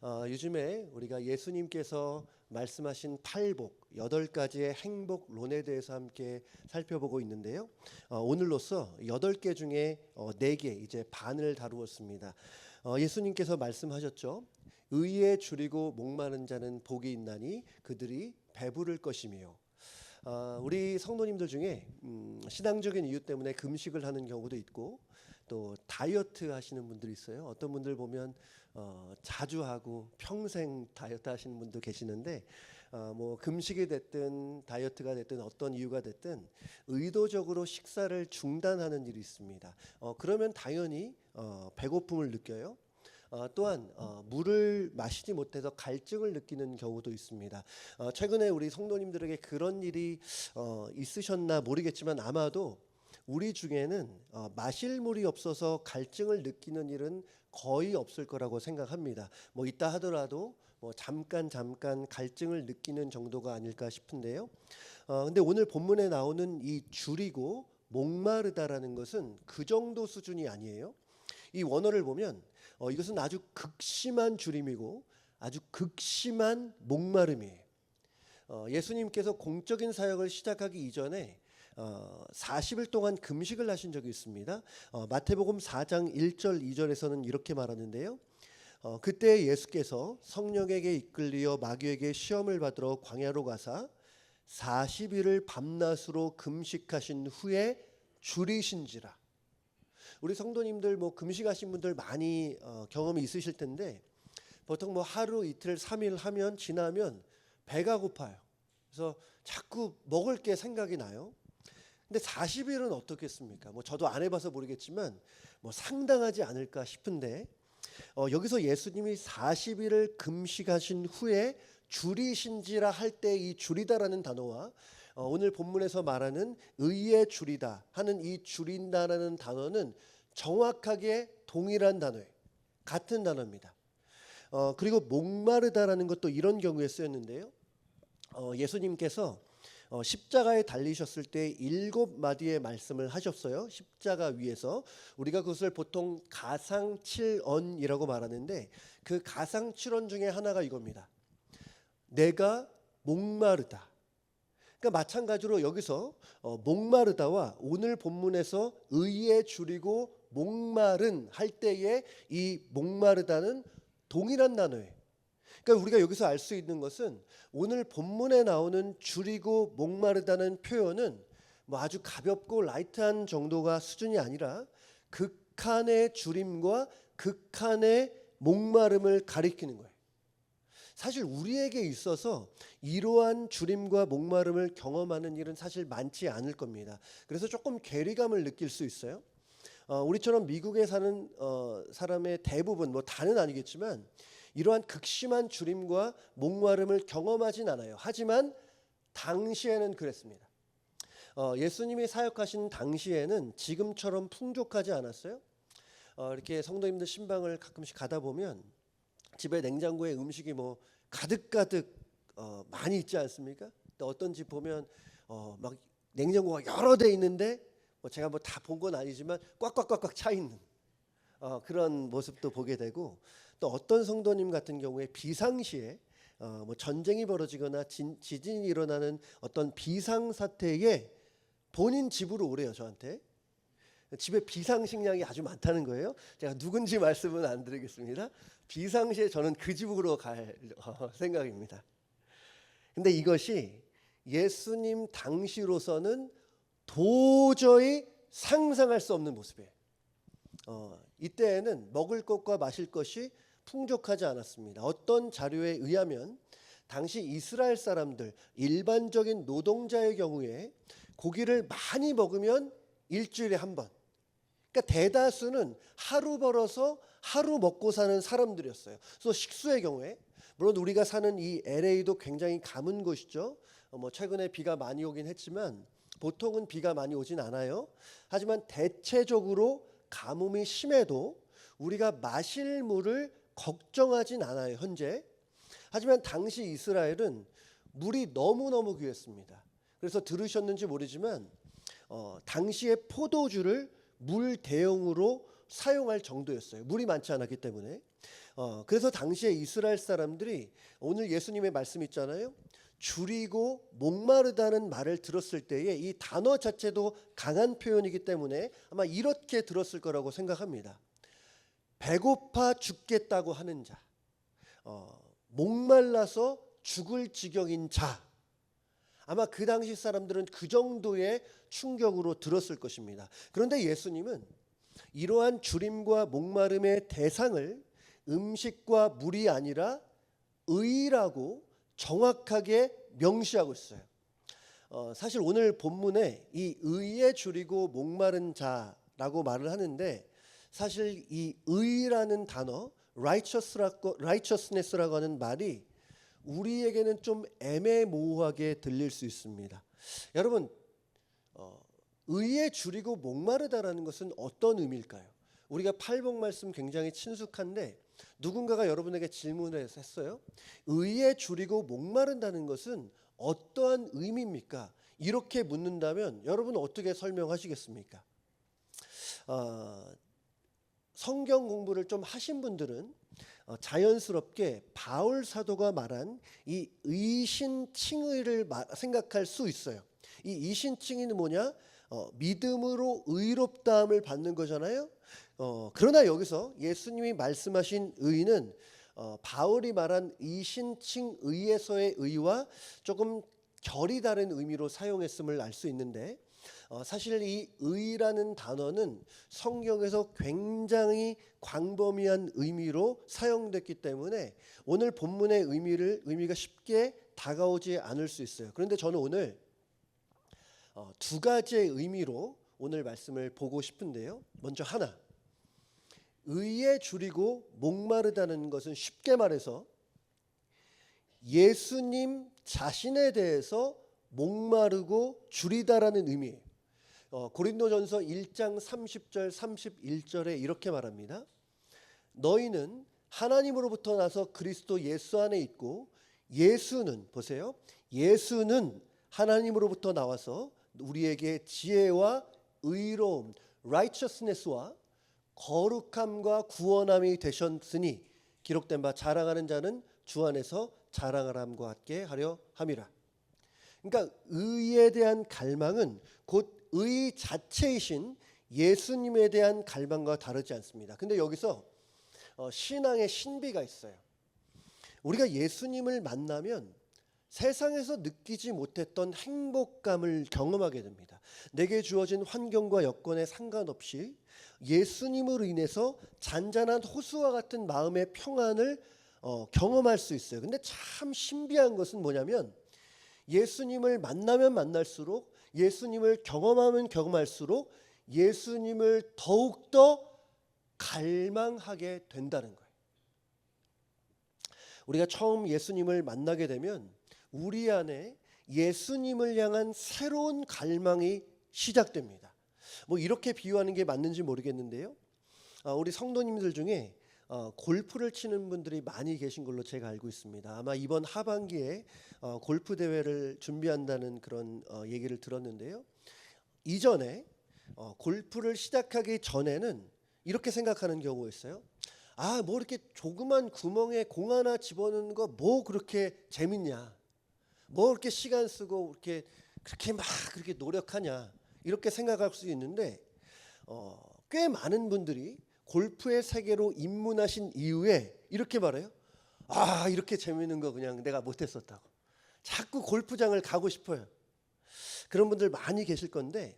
요즘에 우리가 예수님께서 말씀하신 팔복, 8가지의 행복론에 대해서 함께 살펴보고 있는데요. 오늘로써 8개 중에 4개, 이제 반을 다루었습니다. 예수님께서 말씀하셨죠. 의에 줄이고 목마른 자는 복이 있나니 그들이 배부를 것이며. 우리 성도님들 중에 신앙적인 이유 때문에 금식을 하는 경우도 있고 또 다이어트 하시는 분들이 있어요. 어떤 분들 보면 자주 하고 평생 다이어트 하시는 분도 계시는데 뭐 금식이 됐든 다이어트가 됐든 어떤 이유가 됐든 의도적으로 식사를 중단하는 일이 있습니다. 그러면 당연히 배고픔을 느껴요. 또한 물을 마시지 못해서 갈증을 느끼는 경우도 있습니다. 최근에 우리 성도님들에게 그런 일이 있으셨나 모르겠지만 아마도 우리 중에는 마실 물이 없어서 갈증을 느끼는 일은 거의 없을 거라고 생각합니다. 뭐 있다 하더라도 뭐 잠깐 갈증을 느끼는 정도가 아닐까 싶은데요. 근데 오늘 본문에 나오는 이 줄이고 목마르다라는 것은 그 정도 수준이 아니에요. 이 원어를 보면 이것은 아주 극심한 줄임이고 아주 극심한 목마름이에요. 예수님께서 공적인 사역을 시작하기 이전에 40일 동안 금식을 하신 적이 있습니다. 마태복음 4장 1절 2절에서는 이렇게 말하는데요. 그때 예수께서 성령에게 이끌리어 마귀에게 시험을 받으러 광야로 가사 40일을 밤낮으로 금식하신 후에 줄이신지라. 우리 성도님들 뭐 금식하신 분들 많이 경험이 있으실 텐데 보통 뭐 하루 이틀 3일 하면 지나면 배가 고파요. 그래서 자꾸 먹을 게 생각이 나요. 근데 40일은 어떻겠습니까? 뭐 저도 안 해봐서 모르겠지만 뭐 상당하지 않을까 싶은데 여기서 예수님이 40일을 금식하신 후에 줄이신지라 할 때 이 줄이다라는 단어와 오늘 본문에서 말하는 의에 줄이다 하는 이 줄인다라는 단어는 정확하게 동일한 단어예요. 같은 단어입니다. 그리고 목마르다라는 것도 이런 경우에 쓰였는데요. 예수님께서 십자가에 달리셨을 때 7마디의 말씀을 하셨어요. 십자가 위에서 우리가 그것을 보통 가상칠언이라고 말하는데 그 가상칠언 중에 하나가 이겁니다. 내가 목마르다. 그러니까 마찬가지로 여기서 목마르다와 오늘 본문에서 의에 줄이고 목마른 할 때의 이 목마르다는 동일한 단어예요. 그러니까 우리가 여기서 알 수 있는 것은 오늘 본문에 나오는 줄이고 목마르다는 표현은 뭐 아주 가볍고 라이트한 정도가 수준이 아니라 극한의 줄임과 극한의 목마름을 가리키는 거예요. 사실 우리에게 있어서 이러한 줄임과 목마름을 경험하는 일은 사실 많지 않을 겁니다. 그래서 조금 괴리감을 느낄 수 있어요. 우리처럼 미국에 사는 사람의 대부분, 뭐 다는 아니겠지만 이러한 극심한 줄임과 목마름을 경험하진 않아요. 하지만 당시에는 그랬습니다. 예수님이 사역하신 당시에는 지금처럼 풍족하지 않았어요. 이렇게 성도님들 신방을 가끔씩 가다 보면 집에 냉장고에 음식이 뭐 가득 많이 있지 않습니까? 또 어떤 집 보면 막 냉장고가 여러 대 있는데 뭐 제가 뭐 다 본 건 아니지만 꽉꽉 차 있는 그런 모습도 보게 되고 또 어떤 성도님 같은 경우에 비상시에 뭐 전쟁이 벌어지거나 지진이 일어나는 어떤 비상 사태에 본인 집으로 오래요. 저한테 집에 비상식량이 아주 많다는 거예요. 제가 누군지 말씀은 안 드리겠습니다. 비상시에 저는 그 집으로 갈 생각입니다. 근데 이것이 예수님 당시로서는 도저히 상상할 수 없는 모습이에요. 이때에는 먹을 것과 마실 것이 풍족하지 않았습니다. 어떤 자료에 의하면 당시 이스라엘 사람들 일반적인 노동자의 경우에 고기를 많이 먹으면 일주일에 한 번. 그러니까 대다수는 하루 벌어서 하루 먹고 사는 사람들이었어요. 그래서 식수의 경우에 물론 우리가 사는 이 LA도 굉장히 가문 곳이죠. 뭐 최근에 비가 많이 오긴 했지만 보통은 비가 많이 오진 않아요. 하지만 대체적으로 가뭄이 심해도 우리가 마실 물을 걱정하진 않아요. 현재. 하지만 당시 이스라엘은 물이 너무너무 귀했습니다. 그래서 들으셨는지 모르지만 당시에 포도주를 물 대용으로 사용할 정도였어요. 물이 많지 않았기 때문에. 그래서 당시에 이스라엘 사람들이 오늘 예수님의 말씀 있잖아요. 줄이고 목마르다는 말을 들었을 때에 이 단어 자체도 강한 표현이기 때문에 아마 이렇게 들었을 거라고 생각합니다. 배고파 죽겠다고 하는 자, 목말라서 죽을 지경인 자. 아마 그 당시 사람들은 그 정도의 충격으로 들었을 것입니다. 그런데 예수님은 이러한 주림과 목마름의 대상을 음식과 물이 아니라 의라고 정확하게 명시하고 있어요. 사실 오늘 본문에 이 의에 줄이고 목마른 자라고 말을 하는데 사실 이 의라는 단어 righteousness라고 하는 말이 우리에게는 좀 애매모호하게 들릴 수 있습니다. 여러분, 의에 줄이고 목마르다라는 것은 어떤 의미일까요? 우리가 팔복 말씀 굉장히 친숙한데 누군가가 여러분에게 질문을 했어요. 의에 줄이고 목마른다는 것은 어떠한 의미입니까? 이렇게 묻는다면 여러분 어떻게 설명하시겠습니까? 성경 공부를 좀 하신 분들은 자연스럽게 바울 사도가 말한 이 의신칭의를 생각할 수 있어요. 이 의신칭의는 뭐냐? 믿음으로 의롭다함을 받는 거잖아요. 그러나 여기서 예수님이 말씀하신 의는 바울이 말한 의신칭의에서의 의와 조금 결이 다른 의미로 사용했음을 알 수 있는데 사실 이 의라는 단어는 성경에서 굉장히 광범위한 의미로 사용됐기 때문에 오늘 본문의 의미가 쉽게 다가오지 않을 수 있어요. 그런데 저는 오늘 두 가지의 의미로 오늘 말씀을 보고 싶은데요. 먼저 하나, 의에 줄이고 목마르다는 것은 쉽게 말해서 예수님 자신에 대해서 목마르고 줄이다라는 의미예요. 고린도전서 1장 30절 31절에 이렇게 말합니다. 너희는 하나님으로부터 나서 그리스도 예수 안에 있고 예수는 보세요. 예수는 하나님으로부터 나와서 우리에게 지혜와 의로움, righteousness와 거룩함과 구원함이 되셨으니 기록된 바 자랑하는 자는 주 안에서 자랑함과 같게 하려 함이라. 그러니까 의에 대한 갈망은 곧 의 자체이신 예수님에 대한 갈망과 다르지 않습니다. 근데 여기서 신앙의 신비가 있어요. 우리가 예수님을 만나면 세상에서 느끼지 못했던 행복감을 경험하게 됩니다. 내게 주어진 환경과 여건에 상관없이 예수님으로 인해서 잔잔한 호수와 같은 마음의 평안을 경험할 수 있어요. 근데 참 신비한 것은 뭐냐면 예수님을 만나면 만날수록 예수님을 경험하면 경험할수록 예수님을 더욱더 갈망하게 된다는 거예요. 우리가 처음 예수님을 만나게 되면 우리 안에 예수님을 향한 새로운 갈망이 시작됩니다. 뭐 이렇게 비유하는 게 맞는지 모르겠는데요. 우리 성도님들 중에 골프를 치는 분들이 많이 계신 걸로 제가 알고 있습니다. 아마 이번 하반기에 골프 대회를 준비한다는 그런 얘기를 들었는데요. 이전에 골프를 시작하기 전에는 이렇게 생각하는 경우가 있어요. 뭐 이렇게 조그만 구멍에 공 하나 집어넣는 거 뭐 그렇게 재밌냐? 뭐 이렇게 시간 쓰고 그렇게 막 그렇게 노력하냐? 이렇게 생각할 수 있는데 꽤 많은 분들이 골프의 세계로 입문하신 이후에 이렇게 말해요. 이렇게 재밌는 거 그냥 내가 못했었다고. 자꾸 골프장을 가고 싶어요. 그런 분들 많이 계실 건데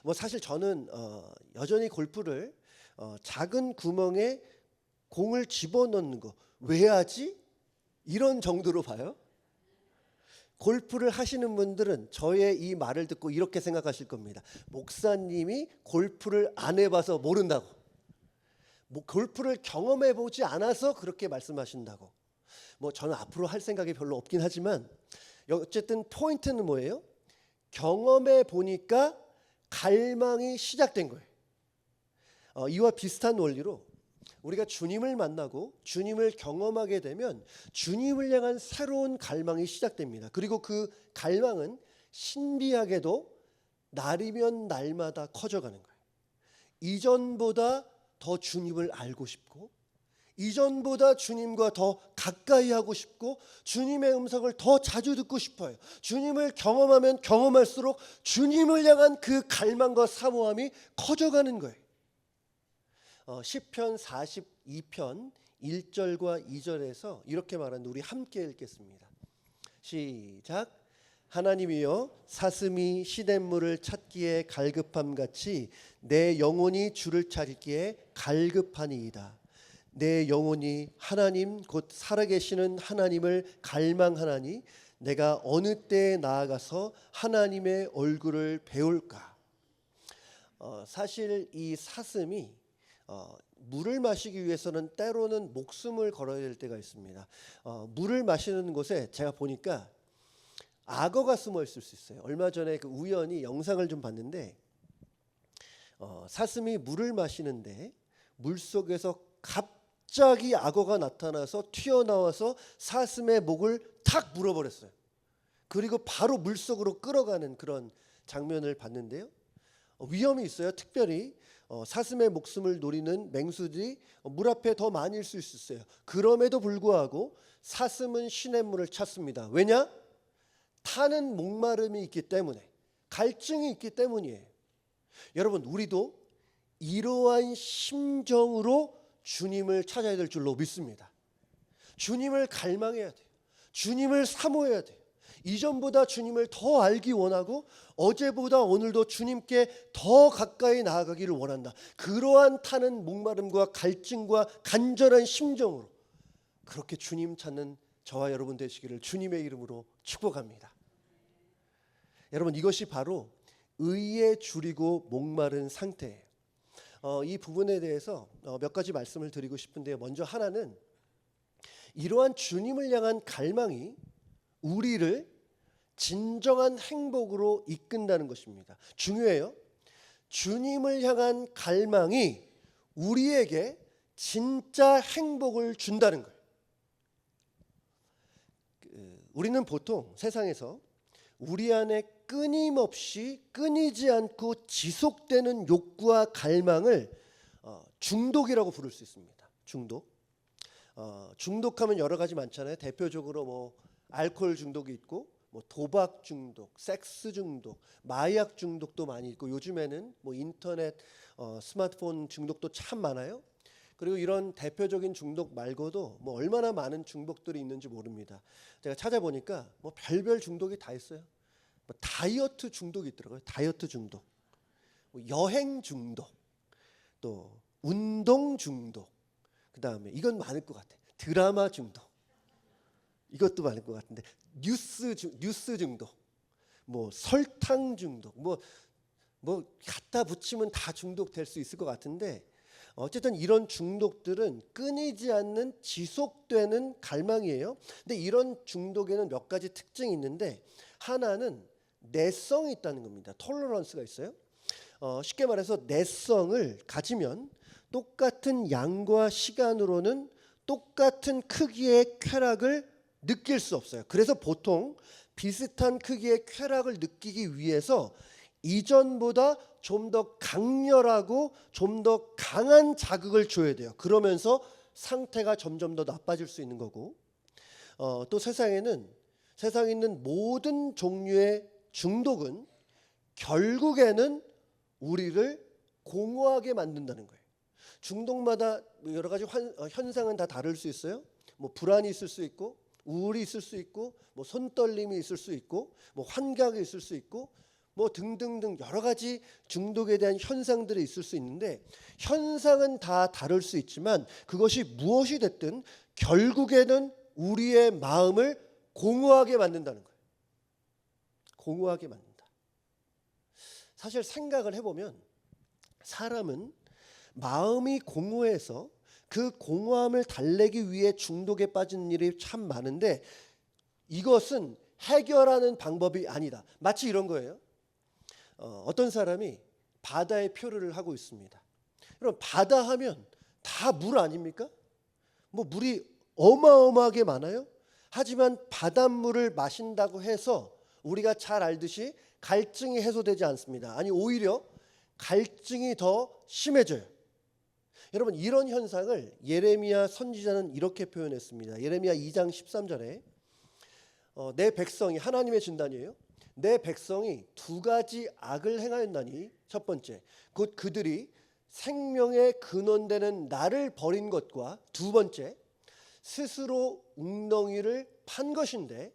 뭐 사실 저는 여전히 골프를 작은 구멍에 공을 집어넣는 거 왜 하지? 이런 정도로 봐요. 골프를 하시는 분들은 저의 이 말을 듣고 이렇게 생각하실 겁니다. 목사님이 골프를 안 해봐서 모른다고. 골프를 경험해 보지 않아서 그렇게 말씀하신다고. 뭐 저는 앞으로 할 생각이 별로 없긴 하지만 어쨌든 포인트는 뭐예요? 경험해 보니까 갈망이 시작된 거예요. 이와 비슷한 원리로 우리가 주님을 만나고 주님을 경험하게 되면 주님을 향한 새로운 갈망이 시작됩니다. 그리고 그 갈망은 신비하게도 날이면 날마다 커져가는 거예요. 이전보다 더 주님을 알고 싶고 이전보다 주님과 더 가까이 하고 싶고 주님의 음성을 더 자주 듣고 싶어요. 주님을 경험하면 경험할수록 주님을 향한 그 갈망과 사모함이 커져가는 거예요. 시편 42편 1절과 2절에서 이렇게 말하는데 우리 함께 읽겠습니다. 시작. 하나님이여, 사슴이 시냇물을 찾기에 갈급함같이 내 영혼이 주를 찾기에 갈급하니이다. 내 영혼이 하나님 곧 살아계시는 하나님을 갈망하나니 내가 어느 때에 나아가서 하나님의 얼굴을 배울까. 사실 이 사슴이 물을 마시기 위해서는 때로는 목숨을 걸어야 될 때가 있습니다. 물을 마시는 곳에 제가 보니까 악어가 숨어 있을 수 있어요. 얼마 전에 그 우연히 영상을 좀 봤는데 사슴이 물을 마시는데 물속에서 갑자기 악어가 나타나서 튀어나와서 사슴의 목을 탁 물어버렸어요. 그리고 바로 물속으로 끌어가는 그런 장면을 봤는데요. 위험이 있어요. 특별히 사슴의 목숨을 노리는 맹수들이 물 앞에 더 많이 있을 수 있어요. 그럼에도 불구하고 사슴은 시냇물을 찾습니다. 왜냐? 타는 목마름이 있기 때문에, 갈증이 있기 때문이에요. 여러분, 우리도 이러한 심정으로 주님을 찾아야 될 줄로 믿습니다. 주님을 갈망해야 돼요. 주님을 사모해야 돼요. 이전보다 주님을 더 알기 원하고 어제보다 오늘도 주님께 더 가까이 나아가기를 원한다. 그러한 타는 목마름과 갈증과 간절한 심정으로 그렇게 주님 찾는 저와 여러분 되시기를 주님의 이름으로 축복합니다. 여러분, 이것이 바로 의에 줄이고 목마른 상태예요. 이 부분에 대해서 몇 가지 말씀을 드리고 싶은데요. 먼저 하나는 이러한 주님을 향한 갈망이 우리를 진정한 행복으로 이끈다는 것입니다. 중요해요. 주님을 향한 갈망이 우리에게 진짜 행복을 준다는 거예요. 우리는 보통 세상에서 우리 안에 끊이지 않고 지속되는 욕구와 갈망을 중독이라고 부를 수 있습니다. 중독하면 여러 가지 많잖아요. 대표적으로 뭐 알코올 중독이 있고, 뭐 도박 중독, 섹스 중독, 마약 중독도 많이 있고, 요즘에는 뭐 인터넷, 스마트폰 중독도 참 많아요. 그리고 이런 대표적인 중독 말고도 뭐 얼마나 많은 중독들이 있는지 모릅니다. 제가 찾아보니까 뭐 별별 중독이 다 있어요. 뭐 다이어트 중독이 있더라고요. 다이어트 중독, 뭐 여행 중독, 또 운동 중독, 그 다음에 이건 많을 것 같아. 드라마 중독, 이것도 많을 것 같은데 뉴스 중독, 뭐 설탕 중독, 뭐 갖다 붙이면 다 중독될 수 있을 것 같은데 어쨌든 이런 중독들은 끊이지 않는 지속되는 갈망이에요. 근데 이런 중독에는 몇 가지 특징이 있는데 하나는 내성이 있다는 겁니다. 톨러런스가 있어요. 쉽게 말해서 내성을 가지면 똑같은 양과 시간으로는 똑같은 크기의 쾌락을 느낄 수 없어요. 그래서 보통 비슷한 크기의 쾌락을 느끼기 위해서 이전보다 좀 더 강렬하고 좀 더 강한 자극을 줘야 돼요. 그러면서 상태가 점점 더 나빠질 수 있는 거고, 또 세상에 있는 모든 종류의 중독은 결국에는 우리를 공허하게 만든다는 거예요. 중독마다 여러 가지 현상은 다 다를 수 있어요. 뭐 불안이 있을 수 있고, 우울이 있을 수 있고, 뭐 손떨림이 있을 수 있고, 뭐 환각이 있을 수 있고, 뭐 등등등 여러 가지 중독에 대한 현상들이 있을 수 있는데 현상은 다 다를 수 있지만 그것이 무엇이 됐든 결국에는 우리의 마음을 공허하게 만든다는 거예요. 공허하게 만든다. 사실 생각을 해보면 사람은 마음이 공허해서 그 공허함을 달래기 위해 중독에 빠지는 일이 참 많은데 이것은 해결하는 방법이 아니다. 마치 이런 거예요. 어떤 사람이 바다에 표류를 하고 있습니다. 여러분, 바다 하면 다 물 아닙니까? 뭐 물이 어마어마하게 많아요. 하지만 바닷물을 마신다고 해서 우리가 잘 알듯이 갈증이 해소되지 않습니다. 아니, 오히려 갈증이 더 심해져요. 여러분 이런 현상을 예레미야 선지자는 이렇게 표현했습니다. 예레미야 2장 13절에 내 백성이, 하나님의 진단이에요. 내 백성이 두 가지 악을 행하였나니, 첫 번째 곧 그들이 생명의 근원되는 나를 버린 것과, 두 번째 스스로 웅덩이를 판 것인데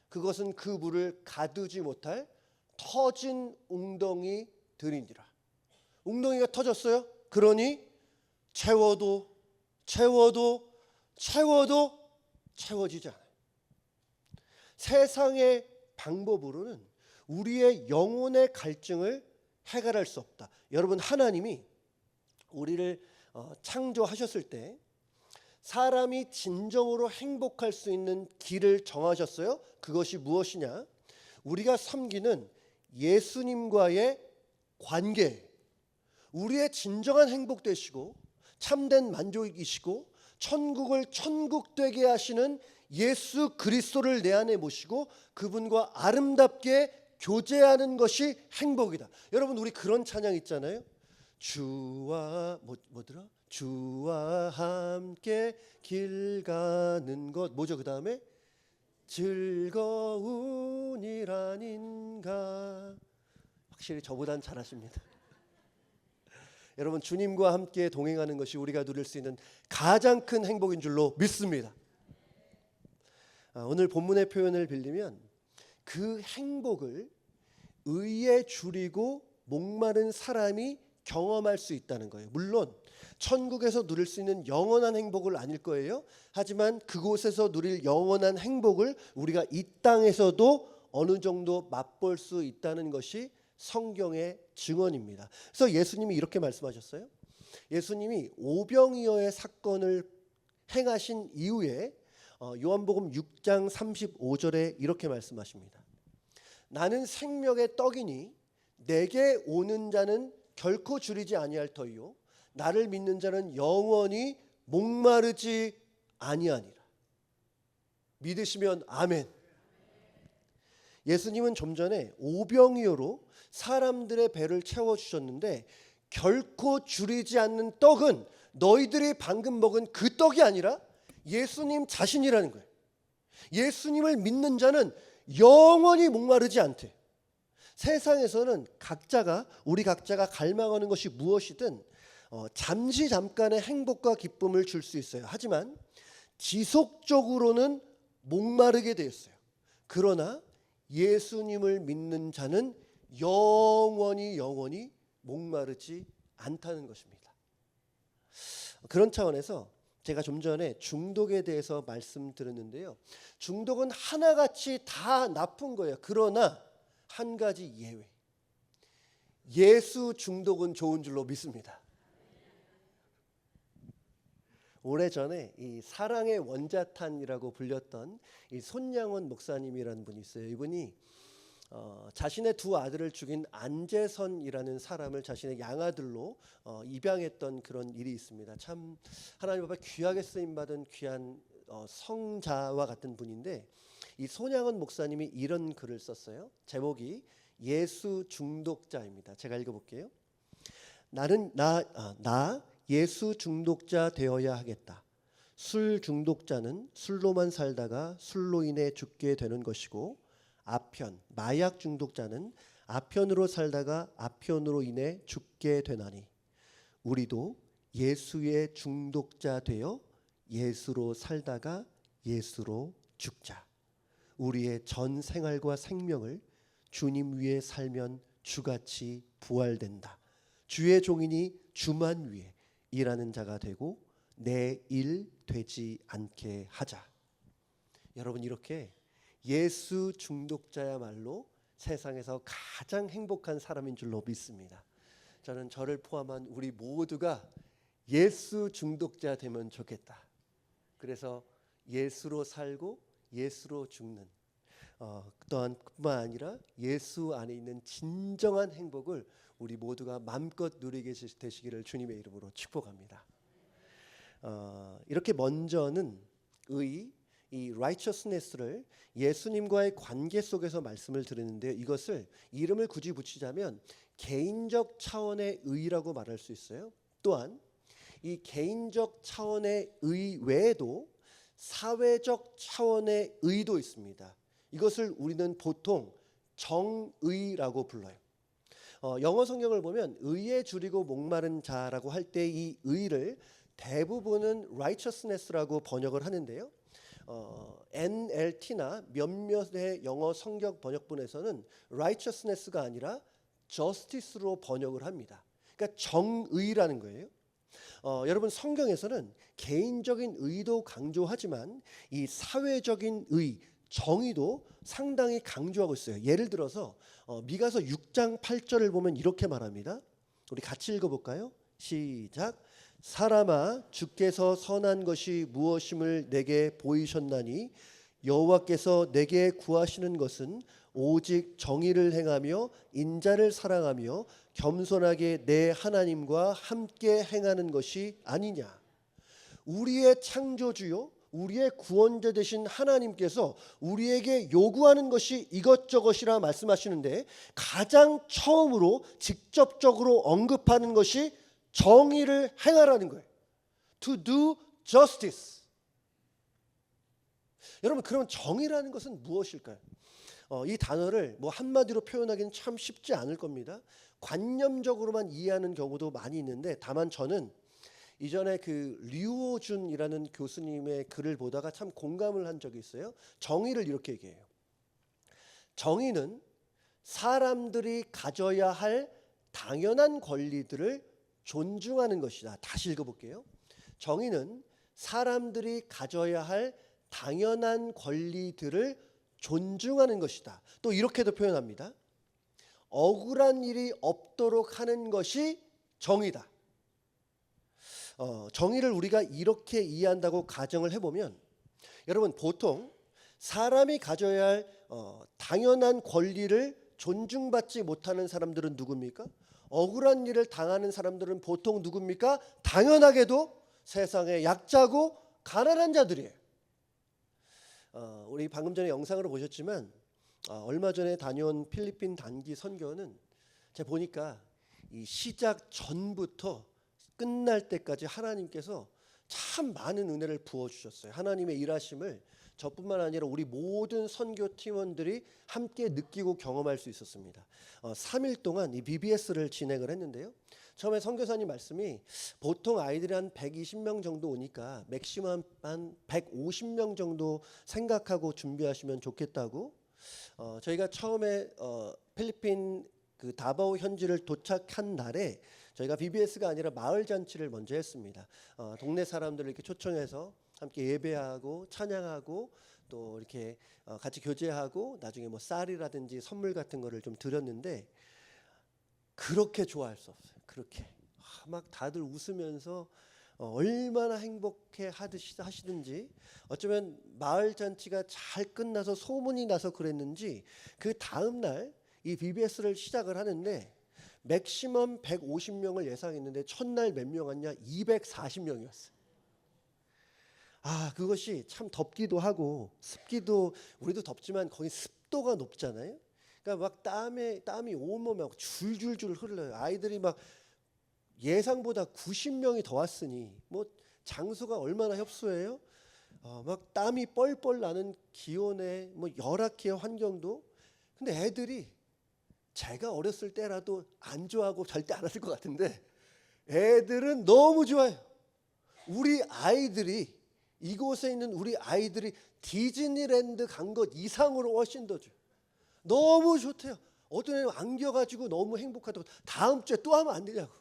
그것은 그 물을 가두지 못할 터진 웅덩이들이니라. 웅덩이가 터졌어요. 그러니 채워도 채워지지 않아요. 세상의 방법으로는 우리의 영혼의 갈증을 해결할 수 없다. 여러분 하나님이 우리를 창조하셨을 때 사람이 진정으로 행복할 수 있는 길을 정하셨어요. 그것이 무엇이냐? 우리가 섬기는 예수님과의 관계, 우리의 진정한 행복 되시고 참된 만족이시고 천국을 천국 되게 하시는 예수 그리스도를 내 안에 모시고 그분과 아름답게 교제하는 것이 행복이다. 여러분 우리 그런 찬양 있잖아요. 주와 뭐더라? 주와 함께 길 가는 것, 뭐죠? 그 다음에 즐거운 일 아닌가. 확실히 저보단 잘하십니다. 여러분 주님과 함께 동행하는 것이 우리가 누릴 수 있는 가장 큰 행복인 줄로 믿습니다. 오늘 본문의 표현을 빌리면 그 행복을 의에 줄이고 목마른 사람이 경험할 수 있다는 거예요. 물론 천국에서 누릴 수 있는 영원한 행복을 아닐 거예요. 하지만 그곳에서 누릴 영원한 행복을 우리가 이 땅에서도 어느 정도 맛볼 수 있다는 것이 성경의 증언입니다. 그래서 예수님이 이렇게 말씀하셨어요. 예수님이 오병이어의 사건을 행하신 이후에 요한복음 6장 35절에 이렇게 말씀하십니다. 나는 생명의 떡이니 내게 오는 자는 결코 줄이지 아니할 터이요 나를 믿는 자는 영원히 목마르지 아니하니라. 믿으시면 아멘. 예수님은 좀 전에 오병이어로 사람들의 배를 채워주셨는데 결코 줄이지 않는 떡은 너희들이 방금 먹은 그 떡이 아니라 예수님 자신이라는 거예요. 예수님을 믿는 자는 영원히 목마르지 않대. 세상에서는 우리 각자가 갈망하는 것이 무엇이든 잠시 잠깐의 행복과 기쁨을 줄 수 있어요. 하지만 지속적으로는 목마르게 되었어요. 그러나 예수님을 믿는 자는 영원히 목마르지 않다는 것입니다. 그런 차원에서 제가 좀 전에 중독에 대해서 말씀드렸는데요. 중독은 하나같이 다 나쁜 거예요. 그러나 한 가지 예외. 예수 중독은 좋은 줄로 믿습니다. 오래전에 이 사랑의 원자탄이라고 불렸던 이 손양원 목사님이라는 분이 있어요. 이분이 자신의 두 아들을 죽인 안재선이라는 사람을 자신의 양아들로 입양했던 그런 일이 있습니다. 참 하나님 앞에 귀하게 쓰임받은 귀한 성자와 같은 분인데 이 손양원 목사님이 이런 글을 썼어요. 제목이 예수 중독자입니다. 제가 읽어볼게요. 나 예수 중독자 되어야 하겠다. 술 중독자는 술로만 살다가 술로 인해 죽게 되는 것이고 마약 중독자는 아편으로 살다가 아편으로 인해 죽게 되나니 우리도 예수의 중독자 되어 예수로 살다가 예수로 죽자. 우리의 전 생활과 생명을 주님 위에 살면 주같이 부활된다. 주의 종이니 주만 위에 일하는 자가 되고 내 일 되지 않게 하자. 여러분 이렇게 예수 중독자야말로 세상에서 가장 행복한 사람인 줄로 믿습니다. 저는 저를 포함한 우리 모두가 예수 중독자 되면 좋겠다. 그래서 예수로 살고 예수로 죽는 또한 뿐만 아니라 예수 안에 있는 진정한 행복을 우리 모두가 마음껏 누리게 되시기를 주님의 이름으로 축복합니다. 이렇게 먼저는 이 righteousness를 예수님과의 관계 속에서 말씀을 드리는데요. 이것을 이름을 굳이 붙이자면 개인적 차원의 의라고 말할 수 있어요. 또한 이 개인적 차원의 의 외에도 사회적 차원의 의도 있습니다. 이것을 우리는 보통 정의라고 불러요. 영어 성경을 보면 의에 줄이고 목마른 자라고 할 때 이 의를 대부분은 righteousness라고 번역을 하는데요. NLT나 몇몇의 영어 성경 번역본에서는 righteousness가 아니라 justice로 번역을 합니다. 그러니까 정의라는 거예요. 여러분 성경에서는 개인적인 의도 강조하지만 이 사회적인 의, 정의도 상당히 강조하고 있어요. 예를 들어서 미가서 6장 8절을 보면 이렇게 말합니다. 우리 같이 읽어볼까요? 시작. 사람아 주께서 선한 것이 무엇임을 내게 보이셨나니 여호와께서 내게 구하시는 것은 오직 정의를 행하며 인자를 사랑하며 겸손하게 내 하나님과 함께 행하는 것이 아니냐. 우리의 창조주요 우리의 구원자 되신 하나님께서 우리에게 요구하는 것이 이것저것이라 말씀하시는데 가장 처음으로 직접적으로 언급하는 것이 정의를 행하라는 거예요. To do justice. 여러분 그럼 정의라는 것은 무엇일까요? 이 단어를 뭐 한마디로 표현하기는 참 쉽지 않을 겁니다. 관념적으로만 이해하는 경우도 많이 있는데 다만 저는 이전에 그 류오준이라는 교수님의 글을 보다가 참 공감을 한 적이 있어요. 정의를 이렇게 얘기해요. 정의는 사람들이 가져야 할 당연한 권리들을 존중하는 것이다. 다시 읽어볼게요. 정의는 사람들이 가져야 할 당연한 권리들을 존중하는 것이다. 또 이렇게도 표현합니다. 억울한 일이 없도록 하는 것이 정의다. 정의를 우리가 이렇게 이해한다고 가정을 해보면 여러분 보통 사람이 가져야 할 당연한 권리를 존중받지 못하는 사람들은 누굽니까? 억울한 일을 당하는 사람들은 보통 누굽니까? 당연하게도 세상의 약자고 가난한 자들이에요. 우리 방금 전에 영상으로 보셨지만 얼마 전에 다녀온 필리핀 단기 선교는 제가 보니까 이 시작 전부터 끝날 때까지 하나님께서 참 많은 은혜를 부어주셨어요. 하나님의 일하심을 저뿐만 아니라 우리 모든 선교 팀원들이 함께 느끼고 경험할 수 있었습니다. 3일 동안 이 BBS를 진행을 했는데요. 처음에 선교사님 말씀이 보통 아이들이 한 120명 정도 오니까 맥시멈 한 150명 정도 생각하고 준비하시면 좋겠다고. 저희가 처음에 필리핀 그 다바오 현지를 도착한 날에 저희가 BBS가 아니라 마을 잔치를 먼저 했습니다. 동네 사람들을 이렇게 초청해서 함께 예배하고 찬양하고 또 이렇게 같이 교제하고 나중에 뭐 쌀이라든지 선물 같은 거를 좀 드렸는데 그렇게 좋아할 수 없어요. 그렇게 막 다들 웃으면서 얼마나 행복해 하시든지 어쩌면 마을 잔치가 잘 끝나서 소문이 나서 그랬는지 그 다음 날 이 BBS를 시작을 하는데 맥시멈 150명을 예상했는데 첫날 몇 명 왔냐? 240명이었어요. 그것이 참 덥기도 하고 습기도 우리도 덥지만 거기 습도가 높잖아요. 그러니까 막 땀이 온몸에 막 줄줄줄 흘러요. 아이들이 막 예상보다 90명이 더 왔으니 뭐 장소가 얼마나 협소해요? 막 땀이 뻘뻘 나는 기온에 뭐 열악해요 환경도. 근데 애들이 제가 어렸을 때라도 안 좋아하고 절대 안 했을 것 같은데 애들은 너무 좋아요. 우리 아이들이 이곳에 있는 우리 아이들이 디즈니랜드 간 것 이상으로 훨씬 더 좋아요. 너무 좋대요. 어떤 애는 안겨가지고 너무 행복하다고 다음 주에 또 하면 안 되냐고.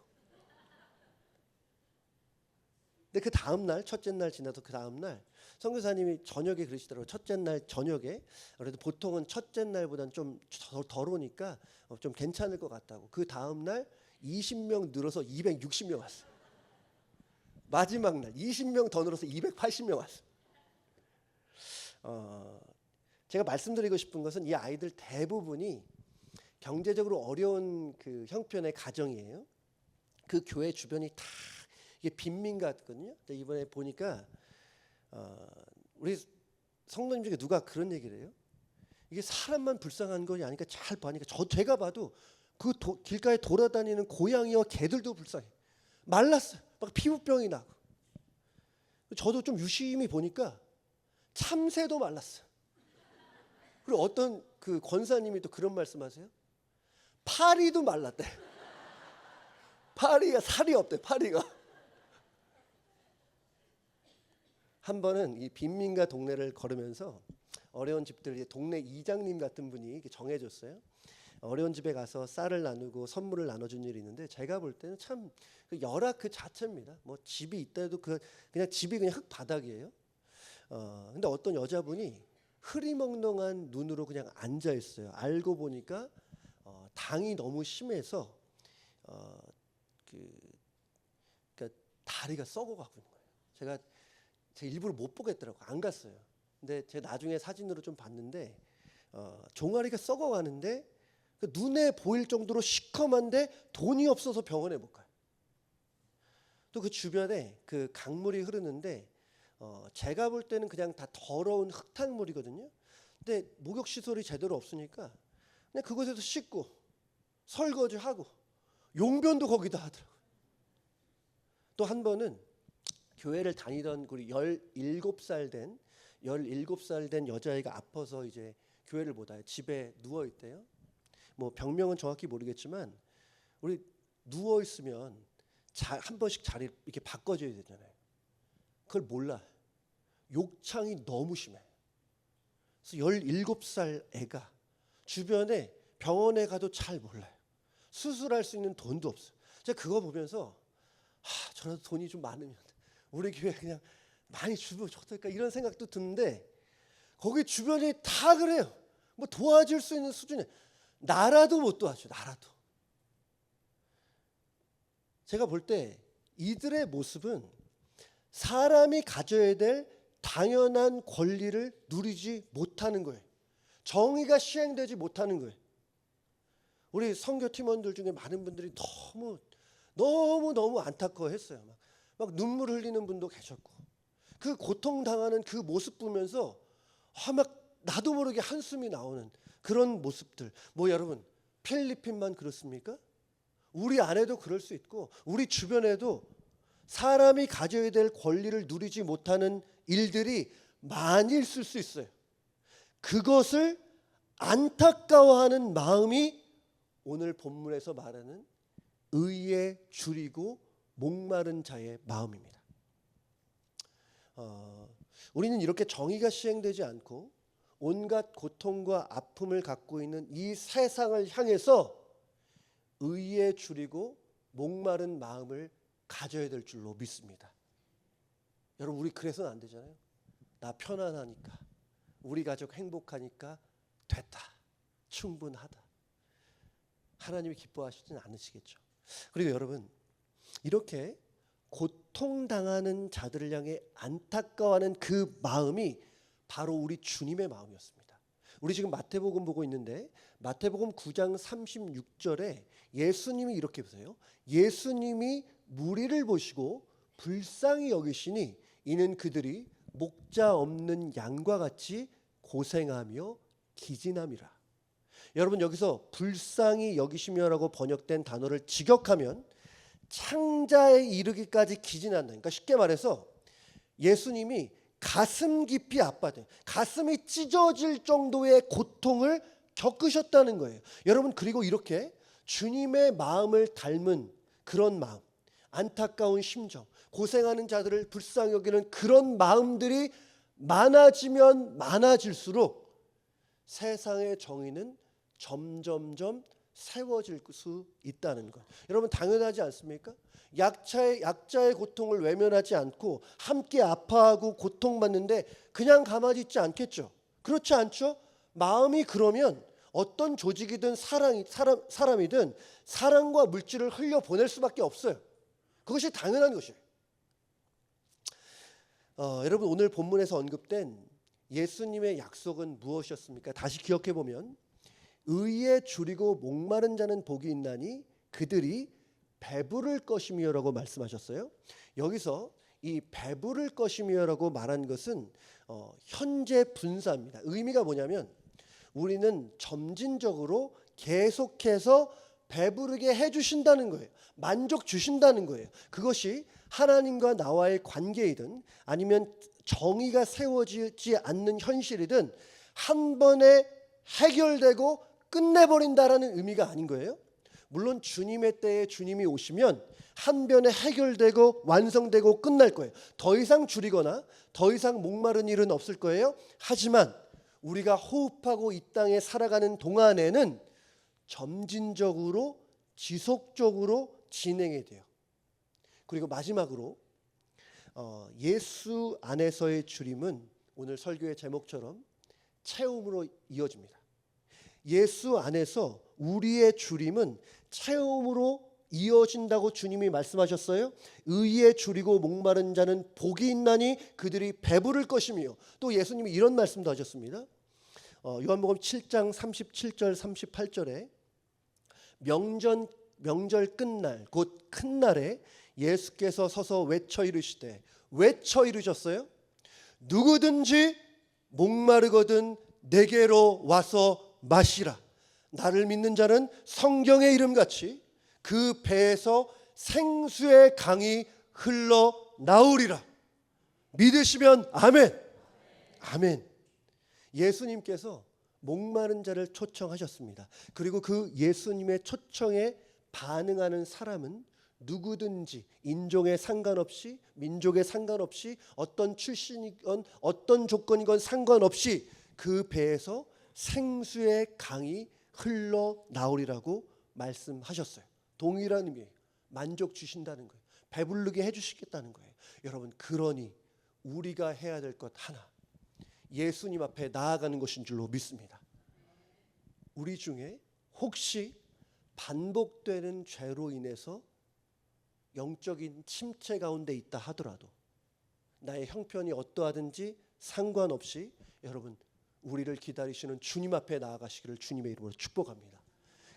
근데 그 다음 날 첫째 날 지나서 그 다음 날 선교사님이 저녁에 그러시더라고요. 첫째 날 저녁에 그래도 보통은 첫째 날보다는 좀 덜 오니까 좀 괜찮을 것 같다고. 그 다음 날 20명 늘어서 260명 왔어요. 마지막 날 20명 더 늘어서 280명 왔어요. 제가 말씀드리고 싶은 것은 이 아이들 대부분이 경제적으로 어려운 그 형편의 가정이에요. 그 교회 주변이 다 이게 빈민 같거든요. 이번에 보니까 우리 성도님 중에 누가 그런 얘기를 해요. 이게 사람만 불쌍한 것이 아니까 잘 보니까 제가 봐도 그 길가에 돌아다니는 고양이와 개들도 불쌍해. 말랐어요. 막 피부병이 나고. 저도 좀 유심히 보니까 참새도 말랐어요. 그리고 어떤 그 권사님이 또 그런 말씀하세요. 파리도 말랐대. 파리가 살이 없대. 파리가. 한 번은 이 빈민가 동네를 걸으면서 어려운 집들, 동네 이장님 같은 분이 정해줬어요. 어려운 집에 가서 쌀을 나누고 선물을 나눠준 일이 있는데, 제가 볼 때는 참 열악 그 자체입니다. 뭐 집이 있다해도 그냥 집이 그냥 흙 바닥이에요. 근데 어떤 여자분이 흐리멍멍한 눈으로 그냥 앉아 있어요. 알고 보니까 당이 너무 심해서 그러니까 다리가 썩어가고 있는 거예요. 제가 일부러 못 보겠더라고. 안 갔어요. 근데 제가 나중에 사진으로 좀 봤는데 종아리가 썩어가는데 그 눈에 보일 정도로 시커먼데 돈이 없어서 병원에 못 가요. 또 그 주변에 그 강물이 흐르는데 제가 볼 때는 그냥 다 더러운 흙탕물이거든요. 근데 목욕 시설이 제대로 없으니까 그냥 그곳에서 씻고 설거지하고 용변도 거기다 하더라고요. 또 한 번은 교회를 다니던 우리 17살 된 여자아이가 아파서 이제 교회를 못 와요. 집에 누워 있대요. 뭐 병명은 정확히 모르겠지만 우리 누워 있으면 한 번씩 자리 이렇게 바꿔줘야 되잖아요. 그걸 몰라. 욕창이 너무 심해. 그래서 17살 애가 주변에 병원에 가도 잘 몰라요. 수술할 수 있는 돈도 없어요. 제가 그거 보면서 저라도 돈이 좀 많으면 우리 교회 그냥 많이 주면 좋을까 이런 생각도 드는데, 거기 주변이 다 그래요. 뭐 도와줄 수 있는 수준에 나라도 못 도와줘. 나라도. 제가 볼 때 이들의 모습은 사람이 가져야 될 당연한 권리를 누리지 못하는 거예요. 정의가 시행되지 못하는 거예요. 우리 선교 팀원들 중에 많은 분들이 너무 안타까워했어요. 막 눈물 흘리는 분도 계셨고, 그 고통당하는 그 모습 보면서 막 나도 모르게 한숨이 나오는 그런 모습들. 뭐 여러분, 필리핀만 그렇습니까? 우리 안에도 그럴 수 있고 우리 주변에도 사람이 가져야 될 권리를 누리지 못하는 일들이 많이 있을 수 있어요. 그것을 안타까워하는 마음이 오늘 본문에서 말하는 의에 줄이고 목마른 자의 마음입니다. 우리는 이렇게 정의가 시행되지 않고 온갖 고통과 아픔을 갖고 있는 이 세상을 향해서 의에 줄이고 목마른 마음을 가져야 될 줄로 믿습니다. 여러분, 우리 그래서는 안 되잖아요. 나 편안하니까, 우리 가족 행복하니까 됐다, 충분하다. 하나님이 기뻐하시지는 않으시겠죠. 그리고 여러분, 이렇게 고통당하는 자들을 향해 안타까워하는 그 마음이 바로 우리 주님의 마음이었습니다. 우리 지금 마태복음 보고 있는데 마태복음 9장 36절에 예수님이 이렇게 보세요. 예수님이 무리를 보시고 불쌍히 여기시니 이는 그들이 목자 없는 양과 같이 고생하며 기진함이라. 여러분, 여기서 불쌍히 여기시며라고 번역된 단어를 직역하면 창자에 이르기까지 기진한다. 그러니까 쉽게 말해서 예수님이 가슴 깊이 아파요. 가슴이 찢어질 정도의 고통을 겪으셨다는 거예요. 여러분, 그리고 이렇게 주님의 마음을 닮은 그런 마음, 안타까운 심정, 고생하는 자들을 불쌍히 여기는 그런 마음들이 많아지면 많아질수록 세상의 정의는 점점점 세워질 수 있다는 것. 여러분, 당연하지 않습니까? 약자의 고통을 외면하지 않고 함께 아파하고 고통받는데 그냥 가만히 있지 않겠죠. 그렇지 않죠? 마음이 그러면 어떤 조직이든 사람이든 사랑과 물질을 흘려보낼 수밖에 없어요. 그것이 당연한 것이에요. 여러분, 오늘 본문에서 언급된 예수님의 약속은 무엇이었습니까? 다시 기억해 보면 의에 줄이고 목마른 자는 복이 있나니 그들이 배부를 것이며라고 말씀하셨어요. 여기서 이 배부를 것이며라고 말한 것은 현재 분사입니다. 의미가 뭐냐면 우리는 점진적으로 계속해서 배부르게 해주신다는 거예요. 만족 주신다는 거예요. 그것이 하나님과 나와의 관계이든 아니면 정의가 세워지지 않는 현실이든 한 번에 해결되고 끝내버린다라는 의미가 아닌 거예요. 물론 주님의 때에 주님이 오시면 한 번에 해결되고 완성되고 끝날 거예요. 더 이상 줄이거나 더 이상 목마른 일은 없을 거예요. 하지만 우리가 호흡하고 이 땅에 살아가는 동안에는 점진적으로 지속적으로 진행해야 돼요. 그리고 마지막으로 예수 안에서의 주림은 오늘 설교의 제목처럼 체험으로 이어집니다. 예수 안에서 우리의 주림은 체험으로 이어진다고 주님이 말씀하셨어요. 의에 줄이고 목마른 자는 복이 있나니 그들이 배부를 것이며, 또 예수님이 이런 말씀도 하셨습니다. 요한복음 7장 37절 38절에 명절 끝날 곧 큰 날에 예수께서 서서 외쳐 이르시되, 외쳐 이르셨어요. 누구든지 목마르거든 내게로 와서 마시라. 나를 믿는 자는 성경의 이름같이 그 배에서 생수의 강이 흘러나오리라. 믿으시면 아멘. 아멘. 예수님께서 목마른 자를 초청하셨습니다. 그리고 그 예수님의 초청에 반응하는 사람은 누구든지 인종에 상관없이 민족에 상관없이 어떤 출신이건 어떤 조건이건 상관없이 그 배에서 생수의 강이 흘러나오리라고 말씀하셨어요. 동일한 의미예요. 만족 주신다는 거예요. 배부르게 해주시겠다는 거예요. 여러분, 그러니 우리가 해야 될 것 하나, 예수님 앞에 나아가는 것인 줄로 믿습니다. 우리 중에 혹시 반복되는 죄로 인해서 영적인 침체 가운데 있다 하더라도 나의 형편이 어떠하든지 상관없이 여러분, 우리를 기다리시는 주님 앞에 나아가시기를 주님의 이름으로 축복합니다.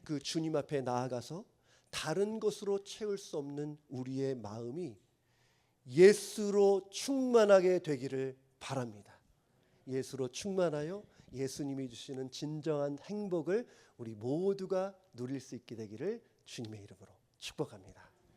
그 주님 앞에 나아가서 다른 것으로 채울 수 없는 우리의 마음이 예수로 충만하게 되기를 바랍니다. 예수로 충만하여 예수님이 주시는 진정한 행복을 우리 모두가 누릴 수 있게 되기를 주님의 이름으로 축복합니다.